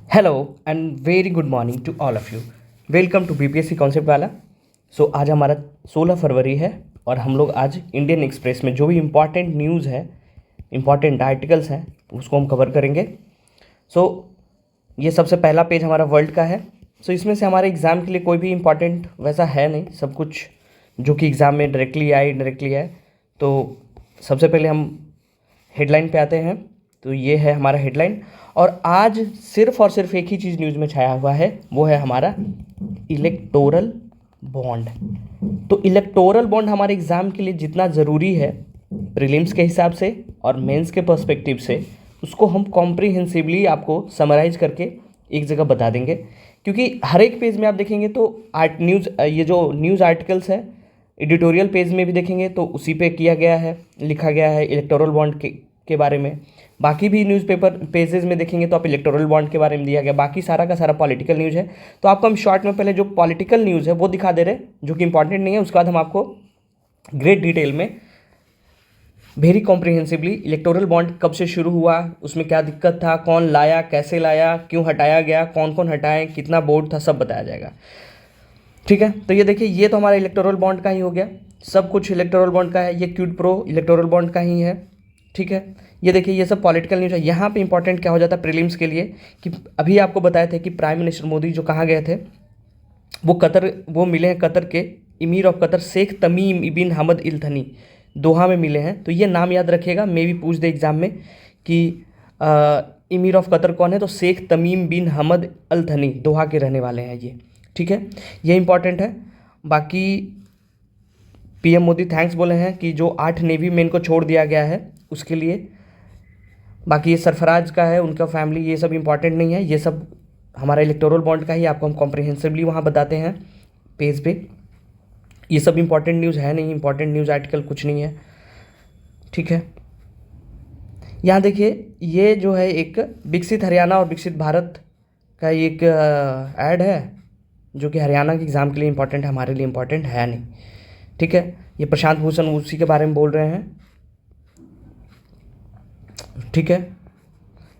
Hello and very good morning to all of you. Welcome to BPSC concept वाला। आज हमारा 16 फरवरी है और हम लोग आज इंडियन एक्सप्रेस में जो भी इम्पॉर्टेंट न्यूज़ है, इम्पॉर्टेंट आर्टिकल्स हैं, उसको हम कवर करेंगे। सो ये सबसे पहला पेज हमारा वर्ल्ड का है। इसमें से हमारे एग्ज़ाम के लिए कोई भी इम्पॉर्टेंट वैसा है नहीं, सब कुछ जो कि एग्ज़ाम में डायरेक्टली आए इनडायरेक्टली आए। तो सबसे पहले हम हेडलाइन पे आते हैं। तो ये है हमारा हेडलाइन और आज सिर्फ और सिर्फ एक ही चीज़ न्यूज़ में छाया हुआ है, वो है हमारा इलेक्टोरल बॉन्ड। तो इलेक्टोरल बॉन्ड हमारे एग्ज़ाम के लिए जितना ज़रूरी है प्रीलिम्स के हिसाब से और मेंस के पर्सपेक्टिव से, उसको हम कॉम्प्रिहेंसिवली आपको समराइज करके एक जगह बता देंगे। क्योंकि हर एक पेज में आप देखेंगे तो ये जो न्यूज़ आर्टिकल्स है, एडिटोरियल पेज में भी देखेंगे तो उसी पे किया गया है, लिखा गया है इलेक्टोरल बॉन्ड के बारे में। बाकी भी न्यूज़पेपर पेजेस में देखेंगे तो आप इलेक्टोरल बॉन्ड के बारे में दिया गया, बाकी सारा का सारा पॉलिटिकल न्यूज़ है। तो आपको हम शॉर्ट में पहले जो पॉलिटिकल न्यूज़ है वो दिखा दे रहे हैं, जो कि इंपॉर्टेंट नहीं है। उसके बाद हम आपको ग्रेट डिटेल में वेरी कॉम्प्रिहेंसिवली इलेक्टोरल बॉन्ड कब से शुरू हुआ, उसमें क्या दिक्कत था, कौन लाया, कैसे लाया, क्यों हटाया गया, कौन कौन हटाए, कितना बोर्ड था, सब बताया जाएगा। ठीक है, तो ये देखिए, ये तो हमारा इलेक्टोरल बॉन्ड का ही हो गया, सब कुछ इलेक्टोरल बॉन्ड का है। ये क्विड प्रो इलेक्टोरल बॉन्ड का ही है। ठीक है, ये देखिए, ये सब पॉलिटिकल न्यूज़ है। यहाँ पे इंपॉर्टेंट क्या हो जाता है प्रीलिम्स के लिए कि अभी आपको बताए थे कि प्राइम मिनिस्टर मोदी जो कहाँ गए थे, वो मिले हैं कतर के इमीर ऑफ कतर शेख तमीम बिन हमद अल थनी, दोहा में मिले हैं। तो ये नाम याद रखिएगा, मे भी पूछ दे एग्जाम में कि इमीर ऑफ कतर कौन है, तो शेख तमीम बिन हमद अल थनी, दोहा के रहने वाले हैं ये। ठीक है, ये इंपॉर्टेंट है। बाकी पीएम मोदी थैंक्स बोले हैं कि जो 8 नेवी मैन को छोड़ दिया गया है उसके लिए। बाकी ये सरफराज का है, उनका फैमिली, ये सब इंपॉर्टेंट नहीं है, ये सब हमारा इलेक्टोरल बॉन्ड का ही आपको हम कॉम्प्रिहेंसिवली वहाँ बताते हैं पेज पे। ये सब इंपॉर्टेंट न्यूज़ है नहीं, इंपॉर्टेंट न्यूज़ आर्टिकल कुछ नहीं है। ठीक है, यहाँ देखिए, ये जो है एक विकसित हरियाणा और विकसित भारत का एक ऐड है, जो कि हरियाणा के एग्ज़ाम के लिए इंपॉर्टेंट है, हमारे लिए इंपॉर्टेंट है नहीं। ठीक है, ये प्रशांत भूषण उसी के बारे में बोल रहे हैं। ठीक है,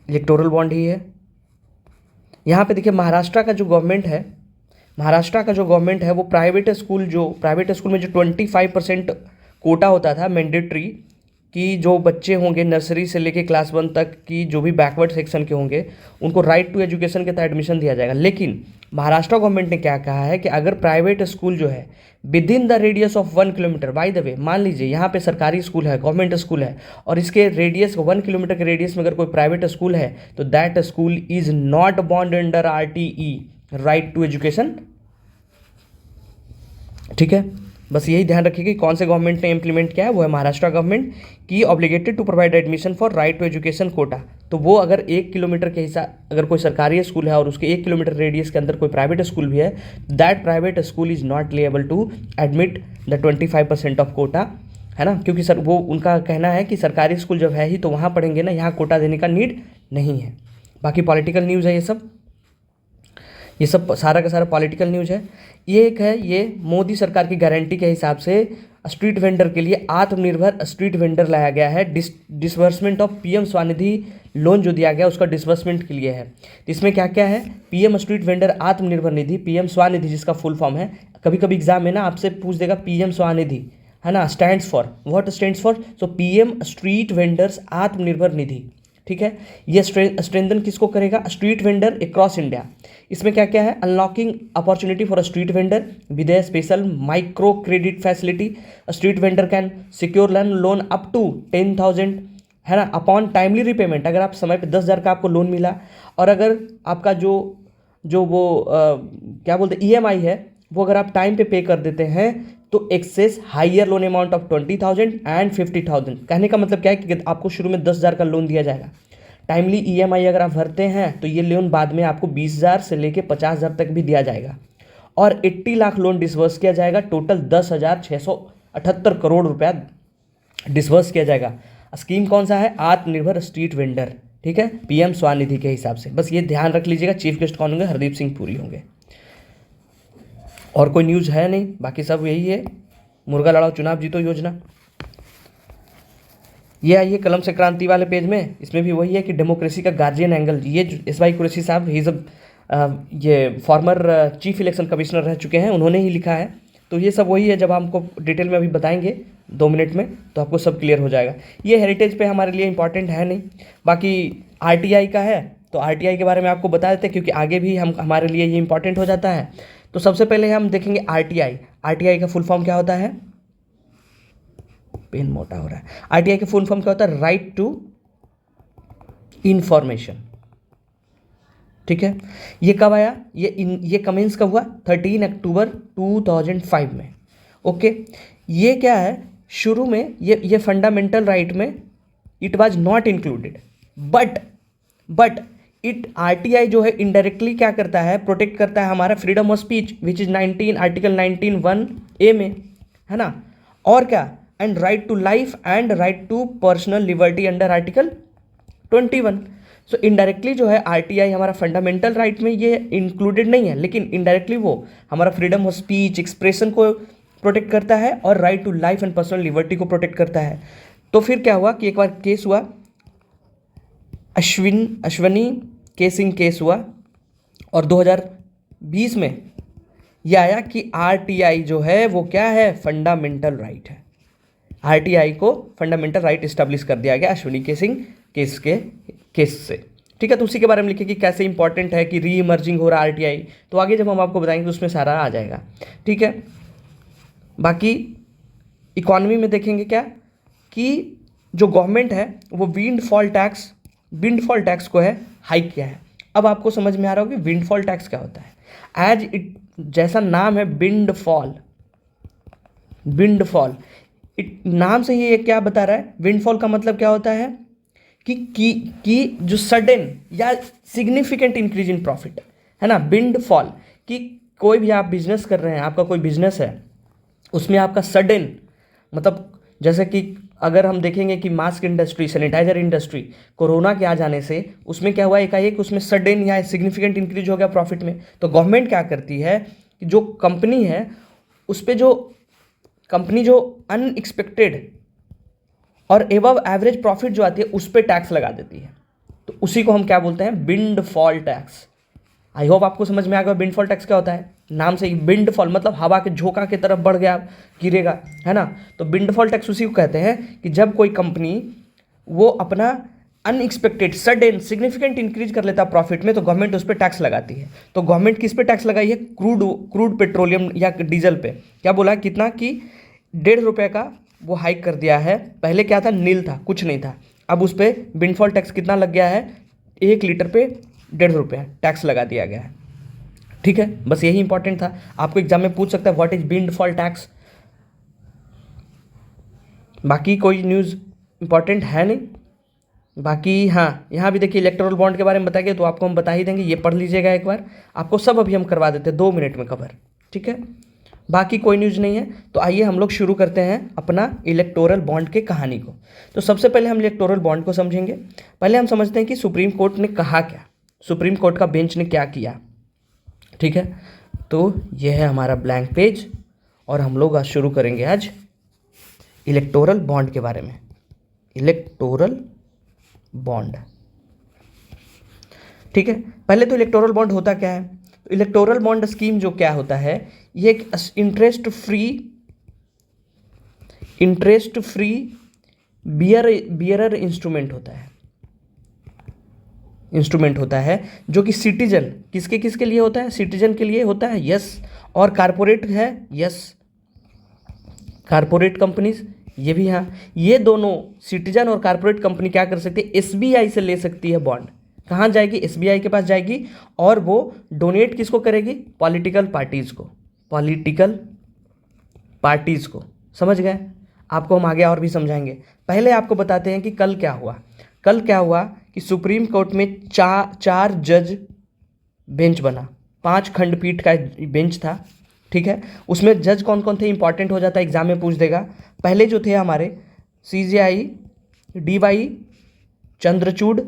इलेक्टोरल बॉन्ड ही है। यहाँ पे देखिए, महाराष्ट्र का जो गवर्नमेंट है वो प्राइवेट स्कूल में जो 25% कोटा होता था मैंडेटरी, कि जो बच्चे होंगे नर्सरी से लेके क्लास 1 तक की, जो भी बैकवर्ड सेक्शन के होंगे, उनको राइट टू एजुकेशन के तहत एडमिशन दिया जाएगा। लेकिन महाराष्ट्र गवर्नमेंट ने क्या कहा है कि अगर प्राइवेट स्कूल जो है with in the radius of 1 kilometre, by the way मान लीजिए यहाँ पे सरकारी स्कूल है, गवर्नमेंट स्कूल है, और इसके रेडियस 1 किलोमीटर के रेडियस में अगर कोई प्राइवेट स्कूल है, तो that school is not bond under RTE, right to education. ठीक है, बस यही ध्यान रखिए कि कौन से गवर्नमेंट ने इंप्लीमेंट किया है, वो है महाराष्ट्र गवर्नमेंट की obligated to provide admission for right to education quota. तो वो अगर 1 किलोमीटर के हिसाब, अगर कोई सरकारी स्कूल है और उसके 1 किलोमीटर रेडियस के अंदर कोई प्राइवेट स्कूल भी है, that private school is not liable to admit the 25% of quota, है ना। क्योंकि सर वो उनका कहना है कि सरकारी स्कूल जब है ही तो वहाँ पढ़ेंगे ना, यहाँ कोटा देने का नीड नहीं है। बाकी पॉलिटिकल न्यूज़ है ये सब सारा का सारा पॉलिटिकल न्यूज़ है। ये एक है, ये मोदी सरकार की गारंटी के हिसाब से स्ट्रीट वेंडर के लिए आत्मनिर्भर स्ट्रीट वेंडर लाया गया है। Disbursement of PM Svanidhi loan जो दिया गया उसका डिसबर्समेंट के लिए है। इसमें क्या क्या है, PM street vendor Atmanirbhar Nidhi, PM Svanidhi जिसका फुल फॉर्म है, कभी कभी एग्जाम में ना आपसे पूछ देगा पीएम स्वानिधि, है ना, stands for what, stands for so PM street vendors Atmanirbhar Nidhi. ठीक है, ये स्ट्रेंथन किसको करेगा, स्ट्रीट वेंडर अक्रॉस इंडिया। इसमें क्या क्या है, unlocking opportunity for a street vendor with a special micro credit facility, street vendor can secure loan up to 10,000, है ना, अपॉन टाइमली रिपेमेंट। अगर आप समय पे 10,000 का आपको लोन मिला, और अगर आपका क्या बोलते EMI है, वो अगर आप टाइम पे कर देते हैं तो access higher loan amount of 20,000 and 50,000। कहने का मतलब क्या है कि आपको शुरू में 10,000 का लोन दिया जाएगा। टाइमली EMI अगर आप भरते हैं तो ये लोन बाद में आपको 20,000 से लेके 50,000 तक भी दिया जाएगा, और 80 लाख लोन डिसवर्स किया जाएगा। टोटल 10,678 करोड़ रुपया डिसवर्स किया जाएगा। स्कीम कौन सा है, आत्मनिर्भर स्ट्रीट वेंडर। ठीक है, पीएम स्वनिधि के हिसाब से। बस ये ध्यान रख लीजिएगा। चीफ गेस्ट कौन होंगे, हरदीप सिंह पुरी होंगे। और कोई न्यूज़ है नहीं, बाकी सब यही है, मुर्गा लड़ाओ चुनाव जीतो योजना। ये आइए कलम से क्रांति वाले पेज में, इसमें भी वही है कि डेमोक्रेसी का गार्जियन एंगल, ये एस वाई कुरैशी साहब ही सब ये फॉर्मर चीफ इलेक्शन कमिश्नर रह चुके हैं, उन्होंने ही लिखा है। तो ये सब वही है, जब हमको डिटेल में अभी बताएंगे 2 मिनट में तो आपको सब क्लियर हो जाएगा। ये हेरिटेज पे हमारे लिए इंपॉर्टेंट है नहीं। बाकी आरटीआई का है तो आरटीआई के बारे में आपको बता देते हैं, क्योंकि आगे भी हमारे लिए ये इंपॉर्टेंट हो जाता है। तो सबसे पहले हम देखेंगे आरटीआई। आरटीआई का फुल फॉर्म क्या होता है? पेन मोटा हो रहा है। आरटीआई का फुल फॉर्म क्या होता है? Right to information. ठीक है, ये कब आया? ये कमेंस कब हुआ? 13 अक्टूबर 2005 में। ओके, ये क्या है? शुरू में ये फंडामेंटल राइट में it was not included, but it RTI जो है इनडायरेक्टली क्या करता है? प्रोटेक्ट करता है हमारा freedom of speech, which is article 19(1)(a) में, है ना। और क्या? And right to life and right to personal liberty under article 21। So indirectly जो है आरटीआई हमारा फंडामेंटल राइट में ये इंक्लूडेड नहीं है, लेकिन इनडायरेक्टली वो हमारा फ्रीडम ऑफ स्पीच, एक्सप्रेशन को प्रोटेक्ट करता है और right to life and personal liberty को प्रोटेक्ट करता है। तो फिर क्या हुआ कि एक बार केस हुआ, अश्वनी के सिंह केस हुआ, और 2020 में यह आया कि आरटीआई जो है वो क्या है? फंडामेंटल राइट है। आरटीआई को फंडामेंटल राइट इस्टेब्लिश कर दिया गया अश्विनी के सिंह केस से। ठीक है, तो उसी के बारे में लिखे कि कैसे इंपॉर्टेंट है कि री इमर्जिंग हो रहा है आरटीआई। तो आगे जब हम आपको बताएंगे तो उसमें सारा आ जाएगा। ठीक है, बाकी इकॉनमी में देखेंगे क्या कि जो गवर्नमेंट है वो विंडफॉल टैक्स को है हाइक किया है। अब आपको समझ में आ रहा होगा कि विंडफॉल टैक्स क्या होता है। एज इट जैसा नाम है विंडफॉल, नाम से ही ये क्या बता रहा है? विंडफॉल का मतलब क्या होता है कि जो सडन या सिग्निफिकेंट इंक्रीज इन प्रॉफिट, है ना। विंडफॉल कि कोई भी आप बिजनेस कर रहे हैं, आपका कोई बिजनेस है, उसमें आपका सडन मतलब जैसे कि अगर हम देखेंगे कि mask industry, sanitiser industry, corona के आ जाने से उसमें क्या हुआ? एकाएक उसमें सडन या सिग्निफिकेंट इंक्रीज हो गया प्रॉफिट में। तो गवर्नमेंट क्या करती है कि जो कंपनी है उस पर जो कंपनी जो अनएक्सपेक्टेड और एबव एवरेज प्रॉफिट जो आती है उस पर टैक्स लगा देती है। तो उसी को हम क्या बोलते हैं? Windfall tax. आई होप आपको समझ में आ गया विंडफॉल टैक्स क्या होता है। नाम से ही विंडफॉल मतलब हवा के झोंका की तरफ बढ़ गया, गिरेगा, है ना। तो विंडफॉल टैक्स उसी को कहते हैं कि जब कोई कंपनी वो अपना अनएक्सपेक्टेड सडन सिग्निफिकेंट इंक्रीज कर लेता प्रॉफिट में तो गवर्नमेंट उस पर टैक्स लगाती है। तो गवर्नमेंट किस पे टैक्स लगाई है? क्रूड पेट्रोलियम या डीजल पे। क्या बोला? कितना कि 1.5 रुपये का वो हाइक कर दिया है। पहले क्या था? नील था, कुछ नहीं था। अब उस पर विंडफॉल टैक्स कितना लग गया है? 1 लीटर पे 1.5 रुपये टैक्स लगा दिया गया है। ठीक है, बस यही इंपॉर्टेंट था। आपको एग्जाम में पूछ सकता है व्हाट इज विंडफॉल टैक्स। बाकी कोई न्यूज़ इंपॉर्टेंट है नहीं। बाकी हाँ, यहाँ भी देखिए इलेक्टोरल बॉन्ड के बारे में बताएंगे तो आपको हम बता ही देंगे, ये पढ़ लीजिएगा एक बार। आपको सब अभी हम करवा देते हैं 2 मिनट में कवर। ठीक है, बाकी कोई न्यूज़ नहीं है। तो आइए हम लोग शुरू करते हैं अपना इलेक्टोरल बॉन्ड के कहानी को। तो सबसे पहले हम इलेक्टोरल बॉन्ड को समझेंगे। पहले हम समझते हैं कि सुप्रीम कोर्ट ने कहा क्या, सुप्रीम कोर्ट का बेंच ने क्या किया। ठीक है, तो यह है हमारा ब्लैंक पेज और हम लोग आज शुरू करेंगे आज इलेक्टोरल बॉन्ड के बारे में। इलेक्टोरल बॉन्ड, ठीक है। पहले तो इलेक्टोरल बॉन्ड होता क्या है? तो इलेक्टोरल बॉन्ड स्कीम जो क्या होता है, ये एक इंटरेस्ट फ्री बियरर इंस्ट्रूमेंट होता है जो कि सिटीजन किसके लिए होता है? सिटीजन के लिए होता है, यस। और कारपोरेट है, यस, कारपोरेट कंपनीज, ये भी हाँ। ये दोनों सिटीजन और कारपोरेट कंपनी क्या कर सकती है? एसबीआई से ले सकती है बॉन्ड। कहाँ जाएगी? एसबीआई के पास जाएगी और वो डोनेट किसको करेगी? पॉलिटिकल पार्टीज को। समझ गए? आपको हम आगे और भी समझाएंगे। पहले आपको बताते हैं कि कल क्या हुआ कि सुप्रीम कोर्ट में 4 जज बेंच बना। 5 खंडपीठ का बेंच था। ठीक है, उसमें जज कौन कौन थे? इंपॉर्टेंट हो जाता है, एग्जाम में पूछ देगा। पहले जो थे हमारे CJI DY चंद्रचूड़,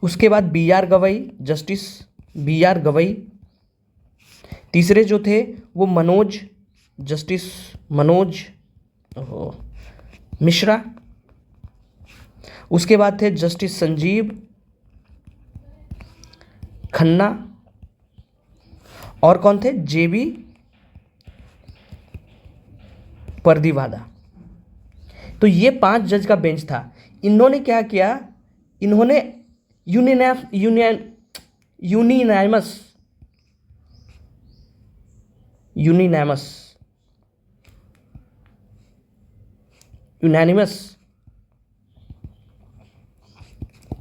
उसके बाद BR Gavai, justice BR Gavai. तीसरे जो थे वो जस्टिस मनोज मिश्रा। उसके बाद थे जस्टिस संजीव खन्ना, और कौन थे, जेबी परदीवादा। तो ये 5 जज का बेंच था। इन्होंने क्या किया, इन्होंने यूनानिमस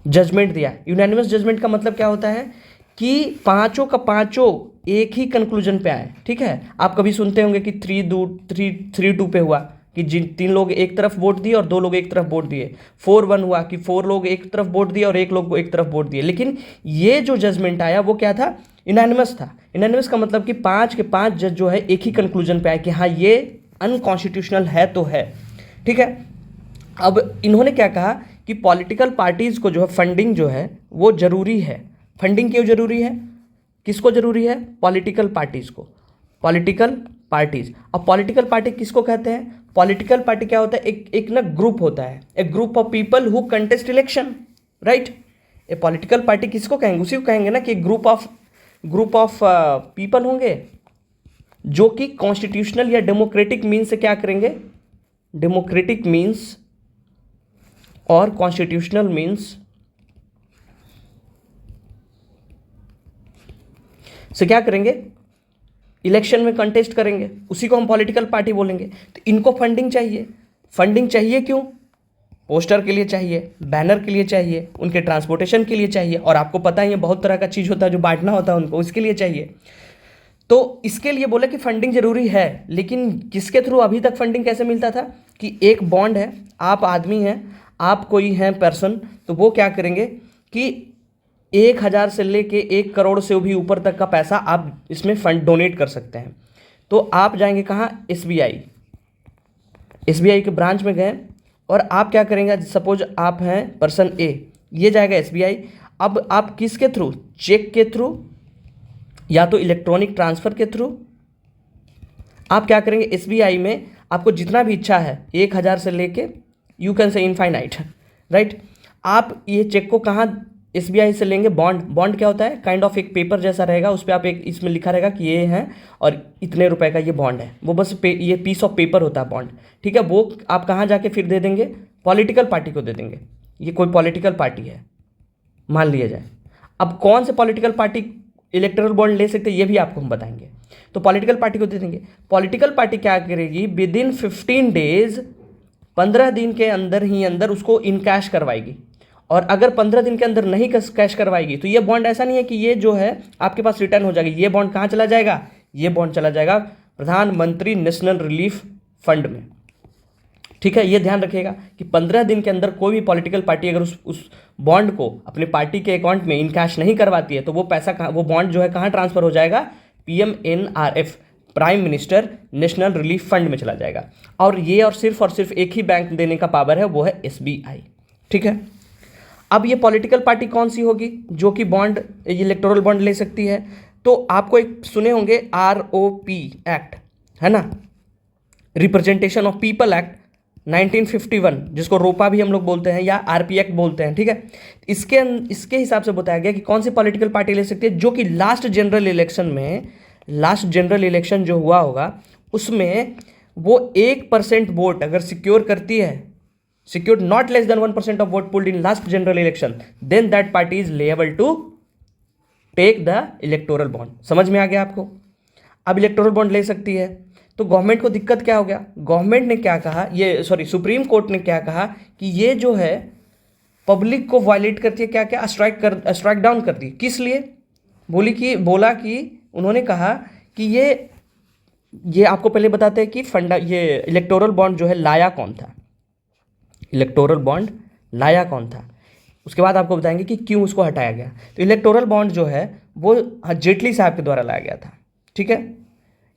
जजमेंट दिया। यूनानिमस जजमेंट का मतलब क्या होता है कि पांचों का पांचों एक ही कंक्लूजन पे आए। ठीक है, आप कभी सुनते होंगे कि 3-2 पे हुआ कि जिन 3 लोग एक तरफ वोट दिए और 2 लोग एक तरफ वोट दिए। 4-1 हुआ कि 4 लोग एक तरफ वोट दिए और 1 लोग एक तरफ वोट दिए। लेकिन ये जो जजमेंट आया वो क्या था, यूनानिमस था। यूनानिमस का मतलब कि 5 के 5 जज जो है एक ही कंक्लूजन पे आए कि हाँ ये अनकॉन्स्टिट्यूशनल है तो है। ठीक है, अब इन्होंने क्या कहा कि पॉलिटिकल पार्टीज़ को जो है फंडिंग जो है वो ज़रूरी है। फंडिंग क्यों ज़रूरी है, किसको ज़रूरी है, पॉलिटिकल पार्टीज़ को, पॉलिटिकल पार्टीज़। अब पॉलिटिकल पार्टी किसको कहते हैं, पॉलिटिकल पार्टी क्या होता है, एक ना ग्रुप होता है, a group of people who contest election, right. A political party किसको कहेंगे, उसी को कहेंगे ना कि ग्रुप ऑफ पीपल होंगे जो कि कॉन्स्टिट्यूशनल या डेमोक्रेटिक मीन्स से क्या करेंगे, डेमोक्रेटिक मीन्स और कॉन्स्टिट्यूशनल मीन्स से क्या करेंगे, इलेक्शन में कंटेस्ट करेंगे, उसी को हम पॉलिटिकल पार्टी बोलेंगे। तो इनको फंडिंग चाहिए। फंडिंग चाहिए क्यों, पोस्टर के लिए चाहिए, बैनर के लिए चाहिए, उनके ट्रांसपोर्टेशन के लिए चाहिए, और आपको पता ही है बहुत तरह का चीज़ होता है जो बांटना होता है उनको, इसके लिए चाहिए। तो इसके लिए बोले कि फंडिंग जरूरी है। लेकिन किसके थ्रू अभी तक फंडिंग कैसे मिलता था कि एक बॉन्ड है, आप आदमी हैं, आप कोई हैं पर्सन, तो वो क्या करेंगे कि 1,000 से लेके 1 करोड़ से भी ऊपर तक का पैसा आप इसमें फंड डोनेट कर सकते हैं। तो आप जाएंगे कहाँ, एसबीआई के ब्रांच में गए और आप क्या करेंगे, सपोज आप हैं पर्सन ए, ये जाएगा एसबीआई। अब आप किसके थ्रू, चेक के थ्रू या तो इलेक्ट्रॉनिक ट्रांसफ़र के थ्रू आप क्या करेंगे, एसबीआई में आपको जितना भी इच्छा है 1,000 से लेके you can say infinite, right. आप ये चेक को कहाँ एसबीआई से लेंगे, बॉन्ड क्या होता है, काइंड ऑफ एक पेपर जैसा रहेगा, उस पर आप एक इसमें लिखा रहेगा कि ये है और इतने रुपए का ये बॉन्ड है, वो बस ये पीस ऑफ पेपर होता है बॉन्ड। ठीक है, वो आप कहाँ जाके फिर दे देंगे, पॉलिटिकल पार्टी को दे देंगे। ये कोई पॉलिटिकल पार्टी है मान लिया जाए। अब कौन से पॉलिटिकल पार्टी इलेक्टोरल बॉन्ड ले सकते हैं ये भी आपको हम बताएंगे। तो पॉलिटिकल पार्टी को दे देंगे। पॉलिटिकल पार्टी क्या करेगी, विद इन 15 डेज, 15 दिन के अंदर ही अंदर उसको इन कैश करवाएगी। और अगर 15 दिन के अंदर नहीं कैश करवाएगी तो ये बॉन्ड ऐसा नहीं है कि ये जो है आपके पास रिटर्न हो जाएगी। ये बॉन्ड कहाँ चला जाएगा, ये बॉन्ड चला जाएगा प्रधानमंत्री नेशनल रिलीफ फंड में। ठीक है, ये ध्यान रखिएगा कि 15 दिन के अंदर कोई भी पॉलिटिकल पार्टी अगर उस बॉन्ड को अपने पार्टी के अकाउंट में इन कैश नहीं करवाती है तो वो पैसा कहाँ, वो बॉन्ड जो है कहाँ ट्रांसफर हो जाएगा, PMNRF, prime minister national relief fund में चला जाएगा। और ये और सिर्फ एक ही बैंक देने का पावर है, वो है SBI। ठीक है, अब ये पॉलिटिकल पार्टी कौन सी होगी जो कि बॉन्ड, इलेक्टोरल बॉन्ड ले सकती है। तो आपको एक सुने होंगे ROP एक्ट, है ना, रिप्रेजेंटेशन ऑफ पीपल एक्ट 1951, जिसको रोपा भी हम लोग बोलते हैं या RP एक्ट बोलते हैं। ठीक है, इसके हिसाब से बताया गया कि कौन सी पॉलिटिकल पार्टी ले सकती है जो कि लास्ट जनरल इलेक्शन जो हुआ होगा उसमें वो 1% वोट अगर सिक्योर करती है, secured not less than 1% of vote pulled in last general election, then that party is liable to take the electoral bond। समझ में आ गया आपको। अब इलेक्टोरल बॉन्ड ले सकती है तो गवर्नमेंट को दिक्कत क्या हो गया, गवर्नमेंट ने क्या कहा, सुप्रीम कोर्ट ने क्या कहा कि ये जो है पब्लिक को वायलेट करती है, क्या क्या स्ट्राइक डाउन कर दी। किस लिए, बोला कि उन्होंने कहा कि ये आपको पहले बताते हैं कि ये इलेक्टोरल बॉन्ड जो है लाया कौन था, इलेक्टोरल बॉन्ड लाया कौन था, उसके बाद आपको बताएंगे कि क्यों उसको हटाया गया। तो इलेक्टोरल बॉन्ड जो है वो जेटली साहब के द्वारा लाया गया था। ठीक है,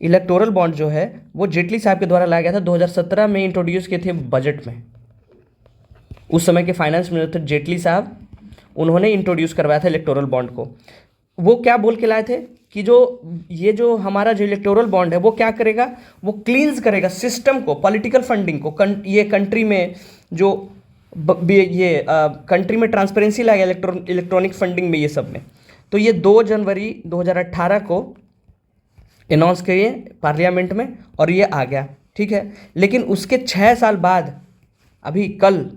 इलेक्टोरल बॉन्ड जो है वो जेटली साहब के द्वारा लाया गया था, 2017 में इंट्रोड्यूस किए थे बजट में। उस समय के फाइनेंस मिनिस्टर जेटली साहब, उन्होंने इंट्रोड्यूस करवाया था इलेक्टोरल बॉन्ड को। वो क्या बोल के लाए थे कि जो ये जो हमारा जो इलेक्टोरल बॉन्ड है वो क्या करेगा, वो क्लींस करेगा सिस्टम को, पॉलिटिकल फंडिंग को, ये कंट्री में जो ये कंट्री में ट्रांसपेरेंसी लाएगा इलेक्ट्रॉनिक फंडिंग में, ये सब में। तो ये 2 जनवरी 2018 को अनाउंस किए पार्लियामेंट में और ये आ गया, ठीक है। लेकिन उसके 6 साल बाद अभी कल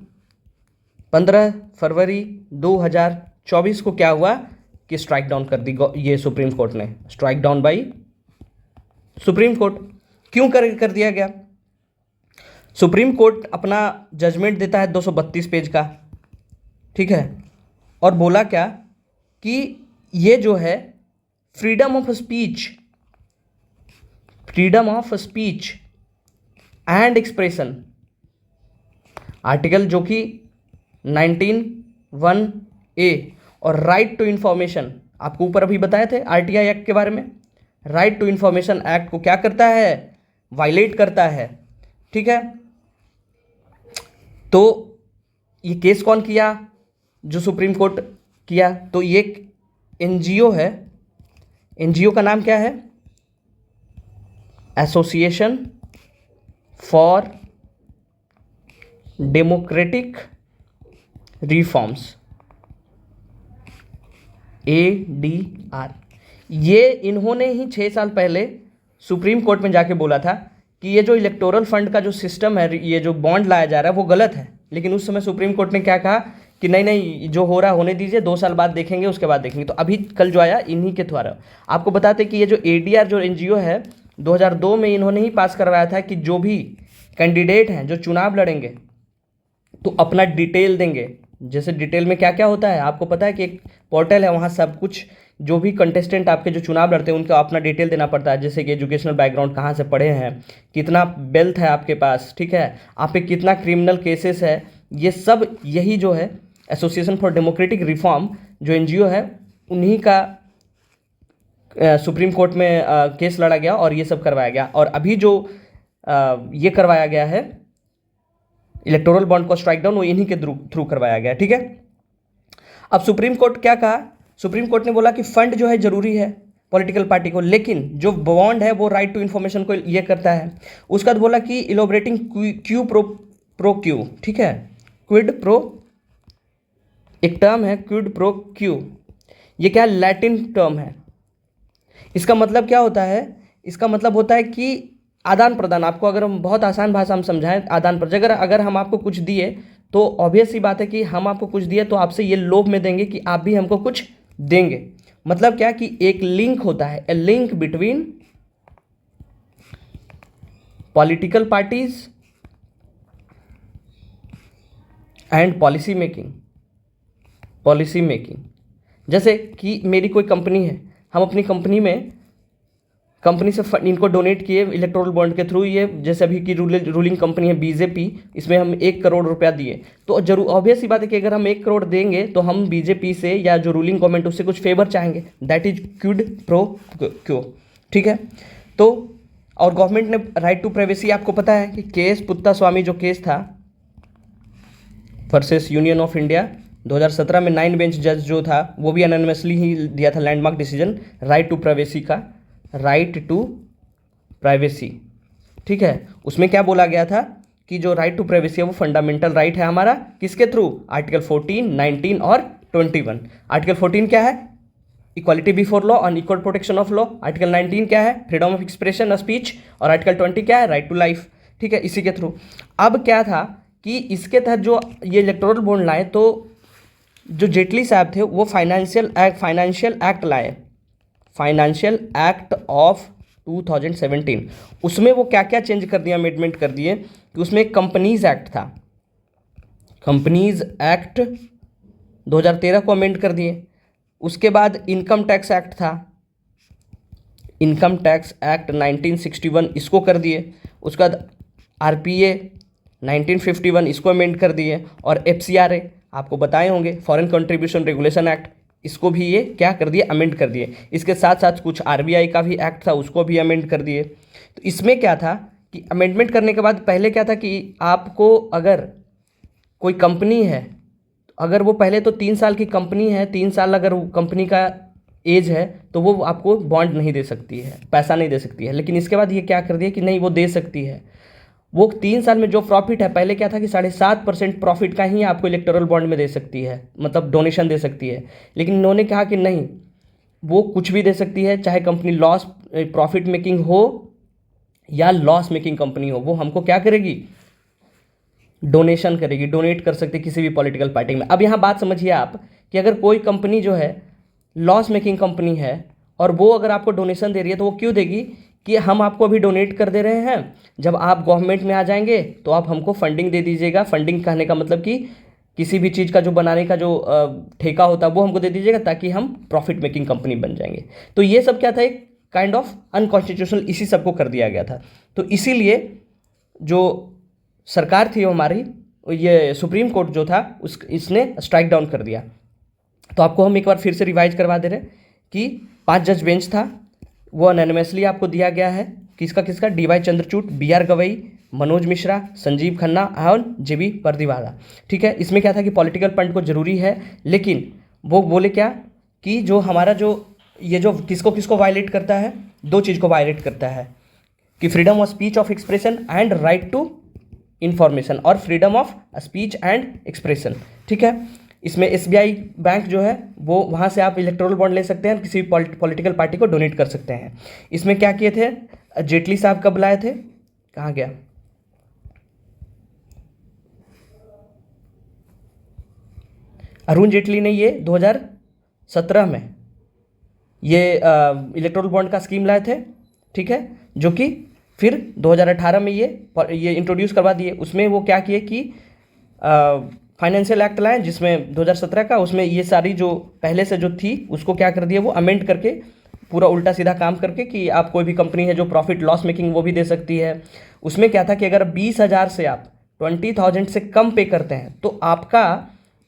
15 फरवरी 2024 को क्या हुआ कि स्ट्राइक डाउन कर दी ये सुप्रीम कोर्ट ने, strike down by supreme court. क्यों कर दिया गया? सुप्रीम कोर्ट अपना जजमेंट देता है 232 पेज का, ठीक है, और बोला क्या कि ये जो है freedom of speech and expression, article जो कि 19(1)(a) और राइट टू इंफॉर्मेशन, आपको ऊपर अभी बताए थे आरटीआई एक्ट के बारे में, राइट टू इंफॉर्मेशन एक्ट को क्या करता है, वायलेट करता है, ठीक है। तो ये केस कौन किया? जो सुप्रीम कोर्ट किया। तो ये एनजीओ है, एनजीओ का नाम क्या है? Association for democratic reforms, ADR। ये इन्होंने ही 6 साल पहले सुप्रीम कोर्ट में जाके बोला था कि ये जो इलेक्टोरल फंड का जो सिस्टम है, ये जो बॉन्ड लाया जा रहा है वो गलत है। लेकिन उस समय सुप्रीम कोर्ट ने क्या कहा कि नहीं नहीं, जो हो रहा होने दीजिए, 2 साल बाद देखेंगे, उसके बाद देखेंगे। तो अभी कल जो आया इन्हीं के द्वारा। आपको बताते कि ये जो ADR जो एनजीओ है 2002 में इन्होंने ही पास करवाया था कि जो भी कैंडिडेट हैं जो चुनाव लड़ेंगे तो अपना डिटेल देंगे। जैसे डिटेल में क्या क्या होता है आपको पता है कि एक पोर्टल है, वहाँ सब कुछ जो भी कंटेस्टेंट आपके जो चुनाव लड़ते हैं उनका अपना डिटेल देना पड़ता है। जैसे कि एजुकेशनल बैकग्राउंड, कहाँ से पढ़े हैं, कितना वेल्थ है आपके पास, ठीक है, आप पे कितना क्रिमिनल केसेस है, ये सब यही जो है एसोसिएशन फॉर डेमोक्रेटिक रिफॉर्म जो एनजीओ है उन्हीं का सुप्रीम कोर्ट में केस लड़ा गया और ये सब करवाया गया। और अभी जो ये करवाया गया है इलेक्टोरल बॉन्ड को स्ट्राइक डाउन, वो इन्हीं के थ्रू करवाया गया, ठीक है। अब सुप्रीम कोर्ट क्या कहा? सुप्रीम कोर्ट ने बोला कि फंड जो है जरूरी है पॉलिटिकल पार्टी को, लेकिन जो बॉन्ड है वो राइट टू इन्फॉर्मेशन को ये करता है। उसके बाद बोला कि इलोबरेटिंग क्यू प्रो क्यू, ठीक है, क्विड प्रो, एक टर्म है क्विड प्रो क्यू, ये क्या लैटिन टर्म है। इसका मतलब क्या होता है? इसका मतलब होता है कि आदान प्रदान। आपको अगर हम बहुत आसान भाषा में समझाएं, आदान प्रदान। अगर हम आपको कुछ दिए तो ऑब्वियस सी बात है कि हम आपको कुछ दिए तो आपसे ये लोभ में देंगे कि आप भी हमको कुछ देंगे। मतलब क्या कि एक लिंक होता है, a link between political parties and policy making. जैसे कि मेरी कोई कंपनी है, हम अपनी कंपनी से इनको डोनेट किए इलेक्टोरल बॉन्ड के थ्रू। ये जैसे अभी की रूलिंग कंपनी है बीजेपी, इसमें हम 1 करोड़ रुपया दिए तो जरूर ऑब्वियस ही बात है कि अगर हम 1 करोड़ देंगे तो हम बीजेपी से या जो रूलिंग गवर्नमेंट उससे कुछ फेवर चाहेंगे। दैट इज क्विड प्रो क्यो, ठीक है। तो और गवर्नमेंट ने राइट टू प्राइवेसी, आपको पता है कि केस पुत्तास्वामी जो केस था वर्सेस यूनियन ऑफ इंडिया 2017 में 9 बेंच जज जो था वो भी एनोनिमसली ही दिया था landmark decision right to privacy का, राइट टू प्राइवेसी, ठीक है। उसमें क्या बोला गया था कि जो राइट टू प्राइवेसी है वो फंडामेंटल राइट है हमारा, किसके थ्रू? आर्टिकल 14, 19 और 21। आर्टिकल 14 क्या है? इक्वालिटी बिफोर लॉ और equal protection of law. Article 19 क्या है? फ्रीडम ऑफ एक्सप्रेशन और स्पीच। और आर्टिकल 20 क्या है? राइट टू लाइफ, ठीक है, इसी के थ्रू। अब क्या था कि इसके तहत जो ये इलेक्टोरल बॉन्ड लाए तो जो जेटली साहब थे वो फाइनेंशियल एक्ट लाए, फाइनेंशियल एक्ट ऑफ 2017। उसमें वो क्या क्या चेंज कर दिया, अमेंडमेंट कर दिए कि उसमें एक कंपनीज एक्ट था, कंपनीज एक्ट 2013 को अमेंड कर दिए। उसके बाद इनकम टैक्स एक्ट था, इनकम टैक्स एक्ट 1961 इसको कर दिए। उसके बाद RPA 1951 इसको अमेंड कर दिए। और FCRA आपको बताए होंगे, फॉरेन कंट्रीब्यूशन रेगुलेशन एक्ट, इसको भी ये क्या कर दिए? अमेंड कर दिए। इसके साथ साथ कुछ RBI का भी एक्ट था उसको भी अमेंड कर दिए। तो इसमें क्या था कि अमेंडमेंट करने के बाद पहले क्या था कि आपको अगर कोई कंपनी है, अगर वो पहले तो 3 साल की कंपनी है, 3 साल अगर वो कंपनी का एज है तो वो आपको बॉन्ड नहीं दे सकती है, पैसा नहीं दे सकती है। लेकिन इसके बाद ये क्या कर दिया कि नहीं, वो दे सकती है। वो 3 साल में जो प्रॉफिट है, पहले क्या था कि 7.5% प्रॉफिट का ही आपको इलेक्टोरल बॉन्ड में दे सकती है, मतलब डोनेशन दे सकती है। लेकिन इन्होंने कहा कि नहीं, वो कुछ भी दे सकती है, चाहे कंपनी लॉस प्रॉफिट मेकिंग हो या लॉस मेकिंग कंपनी हो, वो हमको क्या करेगी, डोनेशन करेगी, डोनेट कर सकते किसी भी पॉलिटिकल पार्टी में। अब यहाँ बात समझिए आप कि अगर कोई कंपनी जो है लॉस मेकिंग कंपनी है और वो अगर आपको डोनेशन दे रही है तो वो क्यों देगी कि हम आपको अभी डोनेट कर दे रहे हैं, जब आप गवर्नमेंट में आ जाएंगे तो आप हमको फंडिंग दे दीजिएगा। फंडिंग कहने का मतलब कि किसी भी चीज़ का जो बनाने का जो ठेका होता है वो हमको दे दीजिएगा, ताकि हम प्रॉफिट मेकिंग कंपनी बन जाएंगे। तो ये सब क्या था, एक काइंड ऑफ अनकॉन्स्टिट्यूशनल इसी सबको कर दिया गया था। तो इसीलिए जो सरकार थी हमारी, ये सुप्रीम कोर्ट जो था इसने स्ट्राइक डाउन कर दिया। तो आपको हम एक बार फिर से रिवाइज करवा दे रहे कि 5 जज बेंच था, वो अनैनिमसली आपको दिया गया है। किसका किसका, डी.वाई. चंद्रचूड़, बी.आर. गवई, मनोज मिश्रा, संजीव खन्ना और जे.बी. परदीवाला। ठीक है, इसमें क्या था कि पॉलिटिकल फंड को जरूरी है, लेकिन वो बोले क्या कि जो हमारा जो ये जो किसको किसको वायलेट करता है, 2 चीज़ को वायलेट करता है कि freedom of speech of expression and right to information, और freedom of speech and expression. ठीक है, इसमें एसबीआई बैंक जो है वो वहाँ से आप इलेक्टोरल बॉन्ड ले सकते हैं, किसी भी पॉलिटिकल पार्टी को डोनेट कर सकते हैं। इसमें क्या किए थे, जेटली साहब कब लाए थे, कहाँ गया, अरुण जेटली ने ये 2017 में ये इलेक्टोरल बॉन्ड का स्कीम लाए थे। ठीक है, जो कि फिर 2018 में ये इंट्रोड्यूस करवा दिए। उसमें वो क्या किए कि फाइनेंशियल एक्ट लाए, जिसमें 2017 का, उसमें ये सारी जो पहले से जो थी उसको क्या कर दिया, वो अमेंड करके पूरा उल्टा सीधा काम करके कि आप कोई भी कंपनी है जो प्रॉफिट लॉस मेकिंग वो भी दे सकती है। उसमें क्या था कि अगर 20,000 से आप 20,000 से कम पे करते हैं तो आपका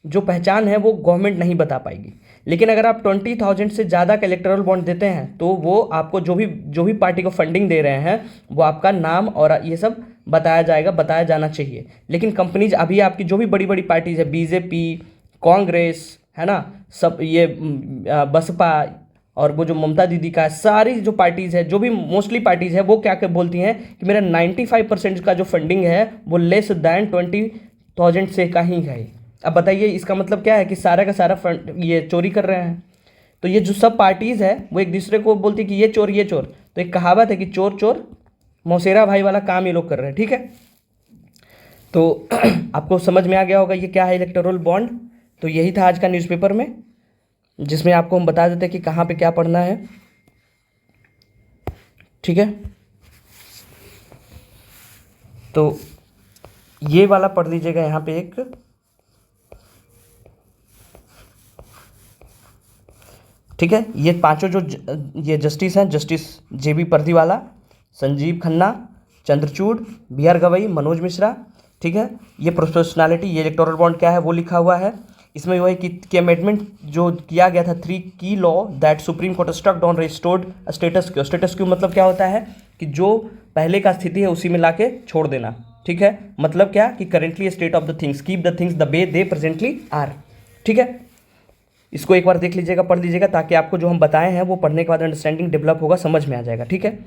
जो पहचान है वो गवर्नमेंट नहीं बता पाएगी। लेकिन अगर आप 20,000 से ज़्यादा का इलेक्टोरल बॉन्ड देते हैं तो वो आपको जो भी पार्टी को फंडिंग दे रहे हैं वो आपका नाम और ये सब बताया जाना चाहिए। लेकिन कंपनीज अभी आपकी जो भी बड़ी बड़ी पार्टीज है, बीजेपी, कांग्रेस, है ना, सब ये बसपा और वो जो ममता दीदी का, सारी जो पार्टीज़ है, जो भी मोस्टली पार्टीज़ है, वो क्या क्या बोलती हैं कि मेरा 95% का जो फंडिंग है वो लेस दैन 20,000 से का ही है। अब बताइए इसका मतलब क्या है कि सारा का सारा फंड ये चोरी कर रहे हैं। तो ये जो सब पार्टीज़ है वो एक दूसरे को बोलती है कि ये चोर ये चोर। तो एक कहावत है कि चोर चोर मौसेरा भाई वाला काम ये लोग कर रहे हैं। ठीक है, तो आपको समझ में आ गया होगा ये क्या है इलेक्टोरल बॉन्ड। तो यही था आज का न्यूज़पेपर में, जिसमें आपको हम बता देते कि कहाँ पे क्या पढ़ना है। ठीक है, तो ये वाला पढ़ लीजिएगा यहाँ पे एक, ठीक है। ये पांचों जो ये जस्टिस हैं, justice JB. Pardiwala, Sanjiv Khanna, Chandrachud, BR. Gavai, Manoj Mishra. ठीक है, ये प्रोपोर्शनैलिटी, ये इलेक्टोरल बॉन्ड क्या है वो लिखा हुआ है। इसमें वही कि अमेंडमेंट जो किया गया था 3 की law that Supreme Court struck down restored status quo. Status quo मतलब क्या होता है कि जो पहले का स्थिति है उसी में लाके छोड़ देना। ठीक है, मतलब क्या कि currently state of the things, keep the things the way they presently are. ठीक है, इसको एक बार देख लीजिएगा, पढ़ लीजिएगा, ताकि आपको जो हम बताए हैं वो पढ़ने के बाद अंडरस्टैंडिंग डेवलप होगा, समझ में आ जाएगा। ठीक है,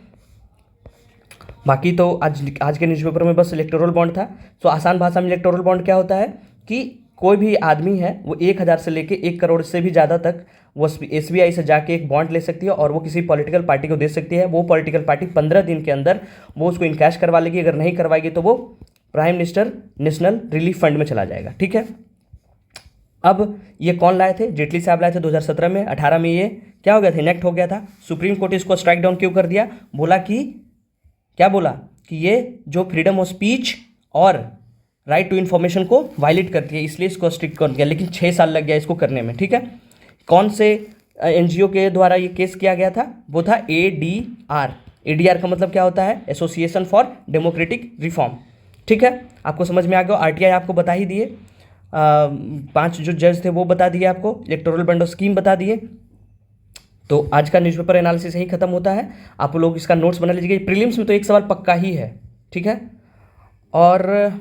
बाकी तो आज के न्यूज़पेपर में बस इलेक्टोरल बॉन्ड था। तो आसान भाषा में इलेक्टोरल बॉन्ड क्या होता है कि कोई भी आदमी है वो 1,000 से लेके 1 करोड़ से भी ज़्यादा तक वो एसबीआई से जाके एक बॉन्ड ले सकती है और वो किसी पॉलिटिकल पार्टी को दे सकती है। वो पॉलिटिकल पार्टी 15 दिन के अंदर वो उसको इनकैश करवा लेगी। अगर नहीं करवाएगी तो वो prime minister national relief fund में चला जाएगा। ठीक है, अब ये कौन लाए थे, जेटली साहब लाए थे 2017 में। 18 में ये क्या हो गया था, इनेक्ट हो गया था। सुप्रीम कोर्ट इसको स्ट्राइक डाउन क्यों कर दिया, बोला कि क्या बोला कि ये जो फ्रीडम ऑफ स्पीच और राइट टू इन्फॉर्मेशन को वायलेट करती है, इसलिए इसको स्ट्रिक्ट कर दिया। लेकिन 6 साल लग गया इसको करने में। ठीक है, कौन से एनजीओ के द्वारा ये केस किया गया था, वो था एडीआर। एडीआर का मतलब क्या होता है, एसोसिएशन फॉर डेमोक्रेटिक रिफॉर्म। ठीक है, आपको समझ में आ गया। आरटीआई आपको बता ही दिए, 5 जो जज थे वो बता दिए आपको, इलेक्टोरल बॉन्ड स्कीम बता दिए। तो आज का न्यूज़पेपर एनालिसिस यही खत्म होता है। आप लोग इसका नोट्स बना लीजिएगा। प्रीलिम्स में तो एक सवाल पक्का ही है। ठीक है, और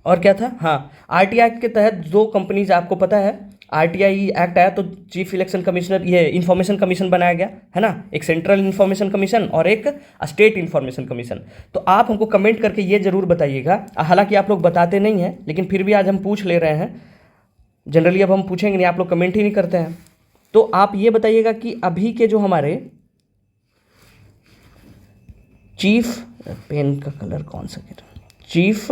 क्या था, हाँ, आरटीआई के तहत 2 कंपनीज आपको पता है आरटीआई एक्ट आया तो चीफ इलेक्शन कमिश्नर, ये इंफॉर्मेशन कमीशन बनाया गया है ना, एक सेंट्रल इंफॉर्मेशन कमीशन और एक स्टेट इंफॉर्मेशन कमीशन। तो आप हमको कमेंट करके ये जरूर बताइएगा, हालांकि आप लोग बताते नहीं हैं लेकिन फिर भी आज हम पूछ ले रहे हैं। जनरली अब हम पूछेंगे नहीं, आप लोग कमेंट ही नहीं करते हैं। तो आप ये बताइएगा कि अभी के जो हमारे चीफ, पेन का कलर कौन सा कह रहा, चीफ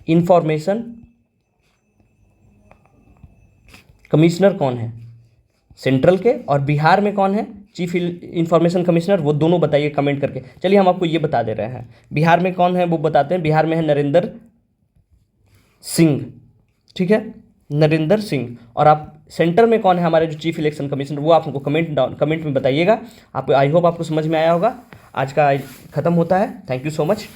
इंफॉर्मेशन कमिश्नर कौन है सेंट्रल के, और बिहार में कौन है चीफ इंफॉर्मेशन कमिश्नर, वो दोनों बताइए कमेंट करके। चलिए हम आपको ये बता दे रहे हैं, बिहार में कौन है वो बताते हैं। बिहार में है नरेंद्र सिंह, ठीक है, नरेंद्र सिंह। और आप सेंटर में कौन है हमारे जो चीफ इलेक्शन कमिश्नर, वो आप हमको कमेंट में बताइएगा। आप, आई होप आपको समझ में आया होगा। आज का खत्म होता है। Thank you so much.